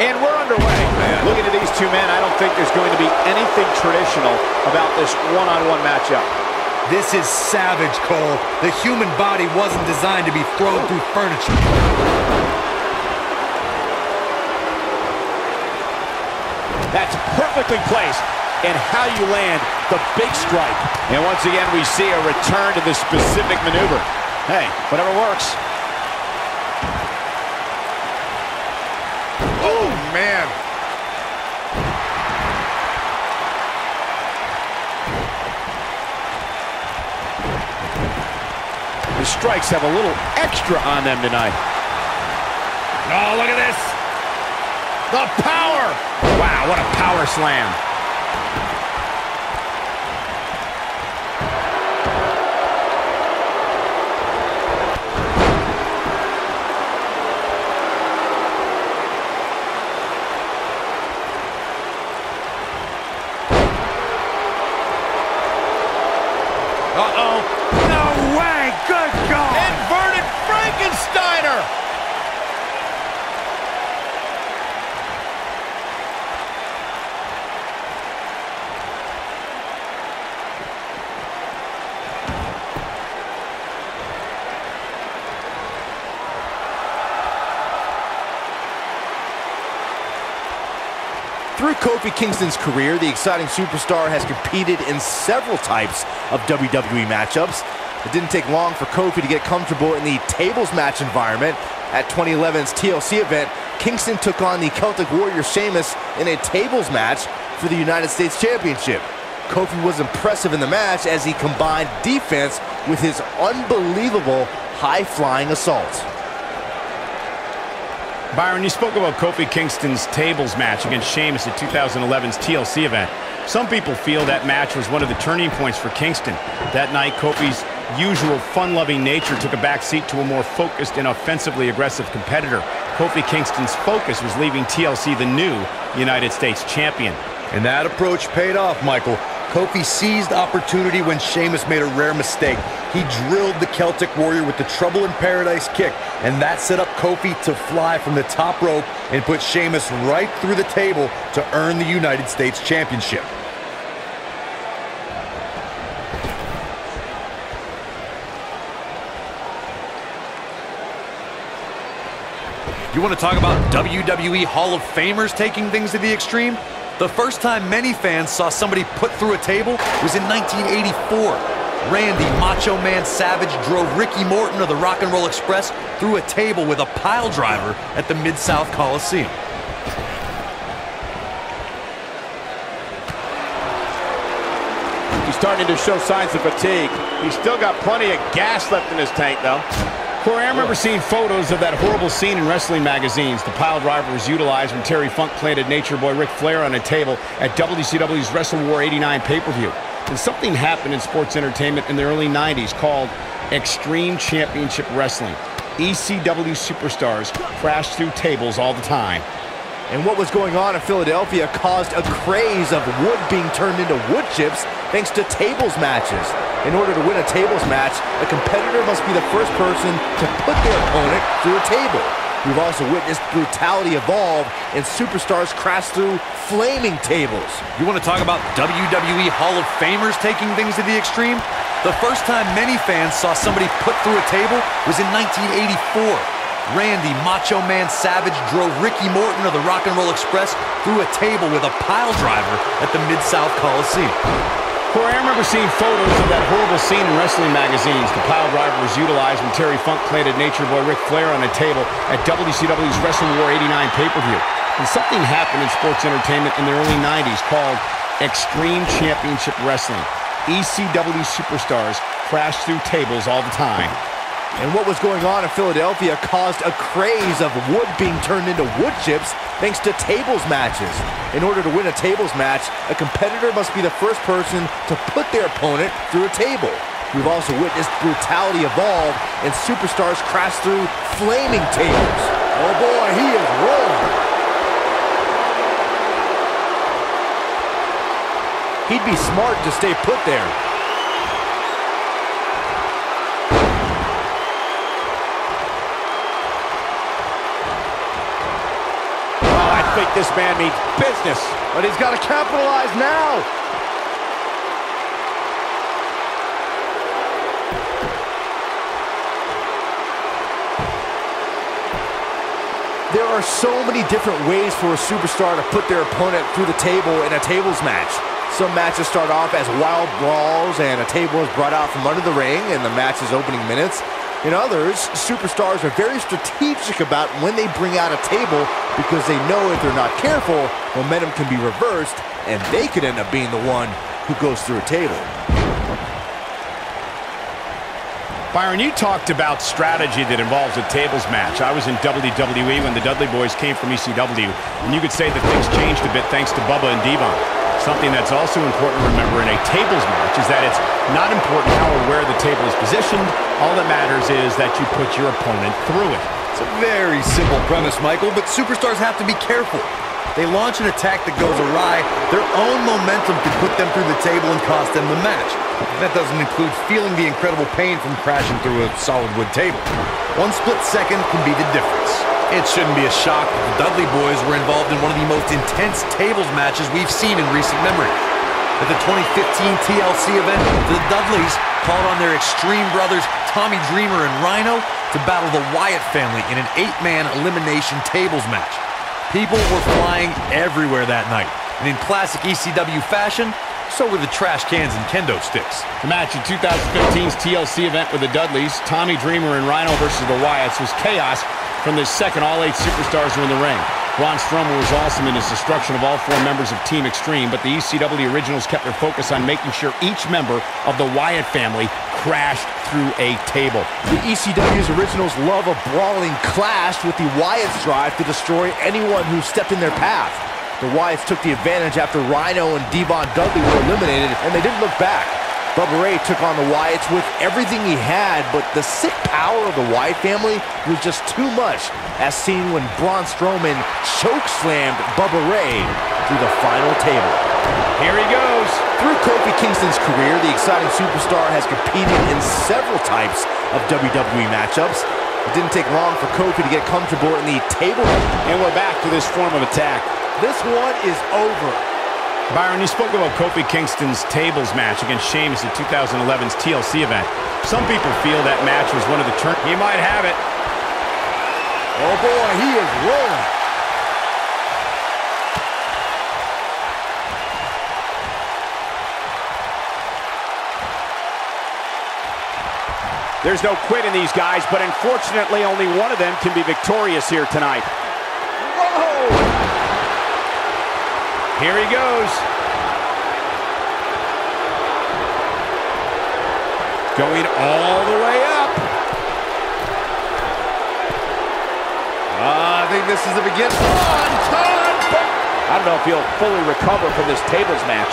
And we're underway. Looking at these two men, I don't think there's going to be anything traditional about this one-on-one matchup. This is savage, Cole. The human body wasn't designed to be thrown through furniture. That's perfectly placed. And how you land the big strike. And once again, we see a return to the specific maneuver. Hey, whatever works. Oh, man. The strikes have a little extra on them tonight. Oh, look at this. The power. Wow, what a power slam. Uh-oh. No way! Good God! Inverted Frankensteiner! Through Kofi Kingston's career, the exciting superstar has competed in several types of WWE matchups. It didn't take long for Kofi to get comfortable in the tables match environment. At 2011's TLC event, Kingston took on the Celtic Warrior Sheamus in a tables match for the United States Championship. Kofi was impressive in the match as he combined defense with his unbelievable high-flying assault. Byron, you spoke about Kofi Kingston's tables match against Sheamus at 2011's TLC event. Some people feel that match was one of the turning points for Kingston. That night, Kofi's usual fun-loving nature took a backseat to a more focused and offensively aggressive competitor. Kofi Kingston's focus was leaving TLC the new United States champion. And that approach paid off, Michael. Kofi seized opportunity when Sheamus made a rare mistake. He drilled the Celtic Warrior with the Trouble in Paradise kick, and that set up Kofi to fly from the top rope and put Sheamus right through the table to earn the United States Championship. You want to talk about WWE Hall of Famers taking things to the extreme? The first time many fans saw somebody put through a table was in 1984. Randy Macho Man Savage drove Ricky Morton of the Rock and Roll Express through a table with a pile driver at the Mid-South Coliseum. He's starting to show signs of fatigue. He's still got plenty of gas left in his tank, though. Corey, I remember seeing photos of that horrible scene in wrestling magazines. The pile driver was utilized when Terry Funk planted Nature Boy Ric Flair on a table at WCW's Wrestle War 89 pay-per-view. And something happened in sports entertainment in the early 90s called Extreme Championship Wrestling. ECW superstars crashed through tables all the time. And what was going on in Philadelphia caused a craze of wood being turned into wood chips thanks to tables matches. In order to win a tables match, a competitor must be the first person to put their opponent through a table. We've also witnessed brutality evolve and superstars crash through flaming tables. You want to talk about WWE Hall of Famers taking things to the extreme? The first time many fans saw somebody put through a table was in 1984. Randy Macho Man Savage drove Ricky Morton of the Rock and Roll Express through a table with a pile driver at the Mid-South Coliseum. Corey, I remember seeing photos of that horrible scene in wrestling magazines. The pile driver was utilized when Terry Funk planted Nature Boy Ric Flair on a table at WCW's Wrestle War 89 pay-per-view. And something happened in sports entertainment in the early 90s called Extreme Championship Wrestling. ECW superstars crashed through tables all the time. And what was going on in Philadelphia caused a craze of wood being turned into wood chips thanks to tables matches. In order to win a tables match, a competitor must be the first person to put their opponent through a table. We've also witnessed brutality evolve and superstars crash through flaming tables. Oh boy, he is rolling. He'd be smart to stay put there. think this man means business. But he's got to capitalize now. There are so many different ways for a superstar to put their opponent through the table in a tables match. Some matches start off as wild brawls and a table is brought out from under the ring in the match's opening minutes. In others, superstars are very strategic about when they bring out a table because they know if they're not careful, momentum can be reversed and they could end up being the one who goes through a table. Byron, you talked about strategy that involves a tables match. I was in WWE when the Dudley Boys came from ECW, and you could say that things changed a bit thanks to Bubba and Devon. Something that's also important to remember in a tables match is that it's not important how or where the table is positioned. All that matters is that you put your opponent through it. It's a very simple premise, Michael, but superstars have to be careful. They launch an attack that goes awry, their own momentum could put them through the table and cost them the match. That doesn't include feeling the incredible pain from crashing through a solid wood table. One split second can be the difference. It shouldn't be a shock that the Dudley Boys were involved in one of the most intense tables matches we've seen in recent memory. At the 2015 TLC event, the Dudleys called on their Extreme brothers, Tommy Dreamer and Rhino, to battle the Wyatt family in an 8-man elimination tables match. People were flying everywhere that night, and in classic ECW fashion, so were the trash cans and kendo sticks. The match in 2015's TLC event with the Dudleys, Tommy Dreamer and Rhino versus the Wyatts, was chaos from the second all 8 superstars were in the ring. Braun Strowman was awesome in his destruction of all 4 members of Team Extreme, but the ECW originals kept their focus on making sure each member of the Wyatt family crashed through a table. The ECW's originals love a brawling clash, with the Wyatts' drive to destroy anyone who stepped in their path. The Wyatts took the advantage after Rhino and Devon Dudley were eliminated, and they didn't look back. Bubba Ray took on the Wyatts with everything he had, but the sick power of the Wyatt family was just too much, as seen when Braun Strowman chokeslammed Bubba Ray through the final table. Here he goes. Through Kofi Kingston's career, the exciting superstar has competed in several types of WWE matchups. It didn't take long for Kofi to get comfortable in the table. And we're back to this form of attack. This one is over. Byron, you spoke about Kofi Kingston's tables match against Sheamus at 2011's TLC event. Some people feel that match was one of the turn. He might have it. Oh boy, he is rolling. There's no quit in these guys, but unfortunately only one of them can be victorious here tonight. Whoa! Here he goes. Going all the way up. I think this is the beginning. I don't know if he'll fully recover from this tables match.